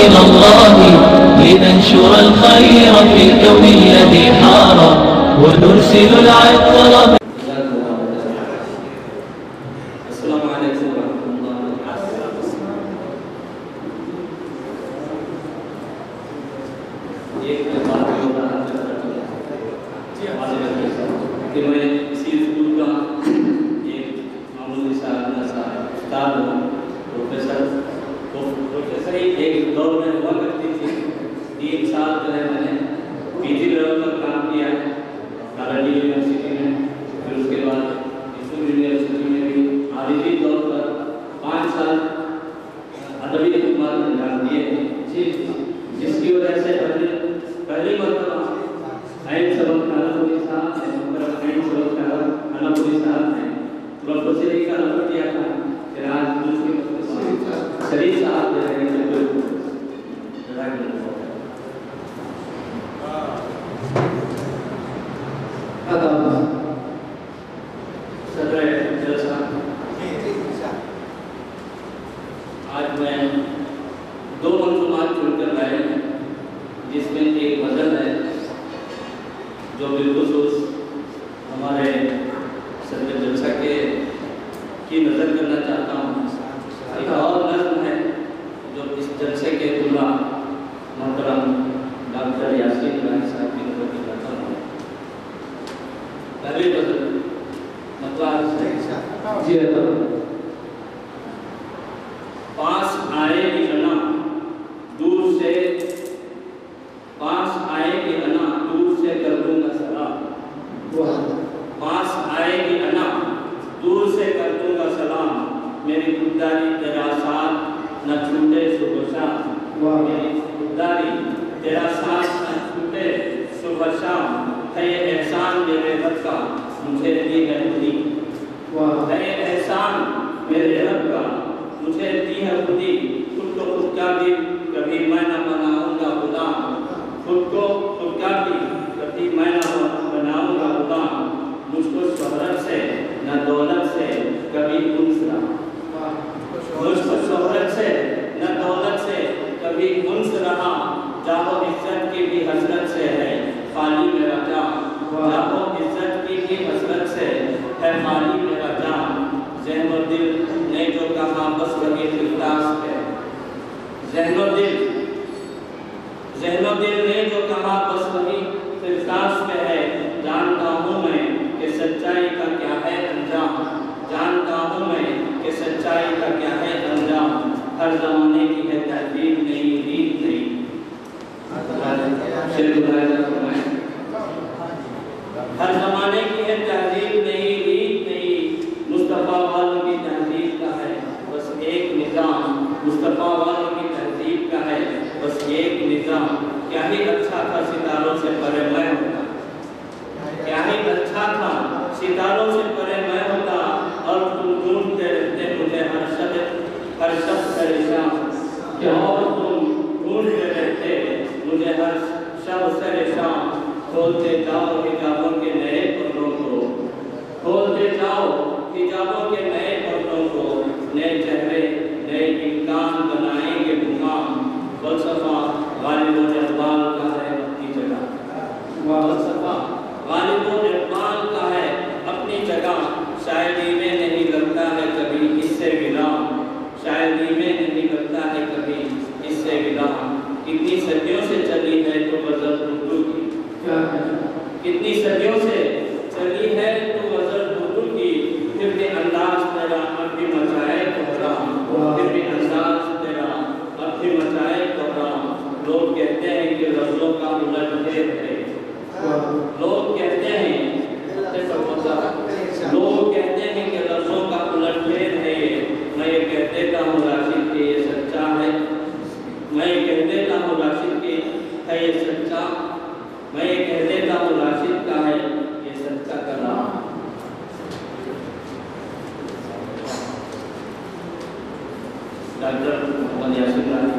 من الله لننشر الخير في الكون الذي حار ونرسل العطر. السلام عليكم ورحمة الله وبركاته. ایک بات کہ میں اسی اسکول کا ایک معمولی سا استاد ہوں. پروفیسر ہی ایک دور میں ہوا کرتی تھی. 3 سال جو ہے میں نے پی جی لیول پر کام کیا ہے نالندہ یونیورسٹی میں. پھر اس کے بعد یونیورسٹی میں بھی عارضی طور پر 5 سال ادبی خدمات انجام دیے ہیں. جس کی وجہ سے پہلی مرتبہ عین سبق نالندی صاحب نے عین سبق نالندی صاحب نے پروفیسری کا نمبر دیا تھا کہ آج دوسری شریف صاحب جو ہے آج میں 2 منظومات چن کر لائے ہیں جس میں ایک غزل ہے جو بالخصوص ہمارے صدر جلسہ کی نظر کرنا چاہتا ہوں. ایک اور نظم ہے جو اس جلسے کے دلہ محترم ڈاکٹر یاسین راہی صاحب کی نظر کی چاہتا ہوں. پہلی غزل مطلب جی پاس آئے گی انا دور سے کر دوں گا سلام. پاس آئے گی انا دور سے کر دوں گا سلام. میری خودداری تیرا ساتھ نہ چھوٹے صبح شام. میری خودداری تیرا ساتھ نہ چھوٹے صبح شام. ہے یہ احسان میرے رب کا مجھے دی ہے خودی. ہے یہ احسان میرے رب کا مجھے دی ہے خودی. خود کو خود کا بھی کبھی میں نہ بناؤں گا غلام. خود کو خود کا بھی کبھی میں نہ بناؤں گا غلام. مجھ کو شہرت سے نہ دولت سے کبھی انس رہا. مجھ کو شہرت سے نہ دولت سے کبھی انس رہا. جاہو عزت کی بھی حسرت سے ہے خالی میرا جان. جاہو عزت کی بھی حسرت سے ہے خالی میرا جان. ذہن و دل نے جو کہا بس وہی خلطاس ہے. ذہن و دل نے جو کہا بس وہی خلطاس پہ ہے. جانتا ہوں میں کہ سچائی کا کیا ہے انجام. جانتا ہوں میں کہ سچائی کا کیا ہے انجام. ہر زمانے کی ہے تہذیب نہیں ریت نہیں. ہر زمانے کی ہے تہذیب نہیں ریت نہیں. مصطفیٰ والوں کی تہذیب کا ہے بس ایک نظام. مصطفیٰ والوں کی تہذیب کا ہے بس ایک نظام. کیا ہی اچھا تھا ستاروں سے پرے میں ہوتا. کیا ہی اچھا تھا ستاروں سے پرے میں ہوتا. اور تم ڈھونڈتے رہتے مجھے ہر شب پریشان. اور تم ڈھونڈتے رہتے مجھے ہر شب پریشان. کھولتے جاؤ حجابوں کے نئے پردوں کو. کھولتے جاؤ حجابوں کے نئے پردوں کو. نئے چہرے نئے امکان بنائیں گے مقام. فلسفہ غالب و اقبال کا ہے اپنی جگہ. فلسفہ غالب و اقبال کا ہے اپنی جگہ. شاعری میں نہیں لگتا ہے کبھی اس سے غلام. شاعری میں نہیں لگتا ہے کبھی اس سے غلام. کتنی صدیوں سے چلی ہے تو غزل اردو کی. کتنی صدیوں سے چلی ہے تو غزل اردو کی. پھر بھی انداز تیرا اب بھی مچائے کوہرام. پھر بھی انداز تیرا اب بھی مچائے کوہرام. لوگ کہتے ہیں کہ لفظوں کا الٹ پھیر ہے. لوگ کہتے ہیں کہ لفظوں کا الٹ پھیر ہے. میں یہ کہہ دیتا ہوں راشد کہ یہ سچا ہے. میں یہ کہہ دیتا ہوں راشد کہ ہے یہ سچا. میں یہ کہہ دیتا ہوں راشد کا ہے یہ سچا کلام. ڈاکٹر محمد یاسین راہی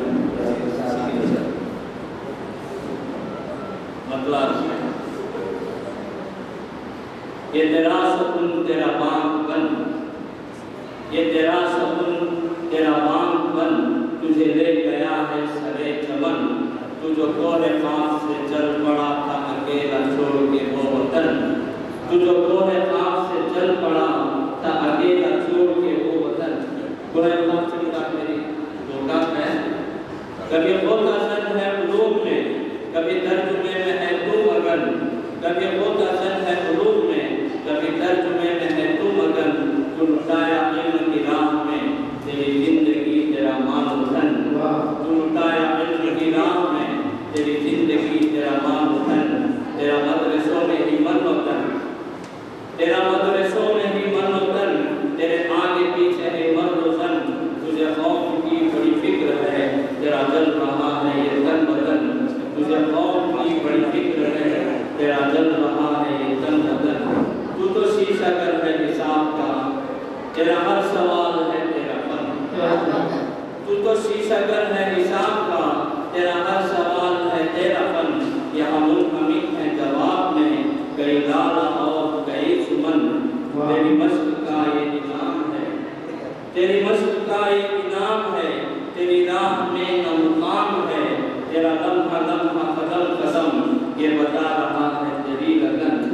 مطلب یہ تیرا سکون تیرا بام بن. یہ تیرا سکون تیرا بام بن. تجھے لے گیا ہے سرے تو جو کوہ خاف سے چل پڑا تھا اکیلا چھوڑ کے وہ وطن، تو جو کوہ خاف سے چل پڑا تھا اکیلا چھوڑ کے وہ وطن۔ کوہ خاف سے مراد میری جو کام ہے، کبھی ہوتا سن ہے قلوب میں، کبھی ترجمے میں ہے تو مگن، کبھی ہوتا سن ہے قلوب میں، کبھی ترجمے میں ہے تو مگن، تو لٹایا علم کی راہ میں تیری زندگی تیرا مال و دھن، تو لٹایا علم کی راہ میں تیری زندگی تیرا مال و دھن، تیرا مدرسوں میں ہی من و تن، تیرا مدرسوں میں ہی من و تن، تیرے آگے پیچھے ہے مرد و زن، تجھے قوم کی بڑی فکر ہے، تیرا جل رہا ہے یہ تن بدن، تجھے قوم کی بڑی فکر ہے، تیرا جل رہا ہے یہ تن بدن، تو شیشہ گر ہے حساب کا، تیرا ہر سوال ہے تیرا فن، تو شیشہ گر ہے حساب کا، تیرا ہر سوال ہے تیرا فن، یہاں منہمک ہے جواب میں، کئی لالا اور کئی سمن، تیری مشق کا یہ انعام ہے، تیری مشق کا یہ انعام ہے، تیری راہ میں نہ مقام ہے، تیرا لمحہ لمحہ قدم قدم یہ بتا رہا ہے تیری لگن،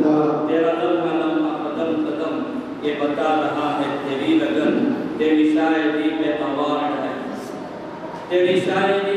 تیرا لمحہ لمحہ قدم قدم یہ بتا رہا ہے تیری لگن، تیری شاعری پہ ایوارڈ ہے، تیری شاعری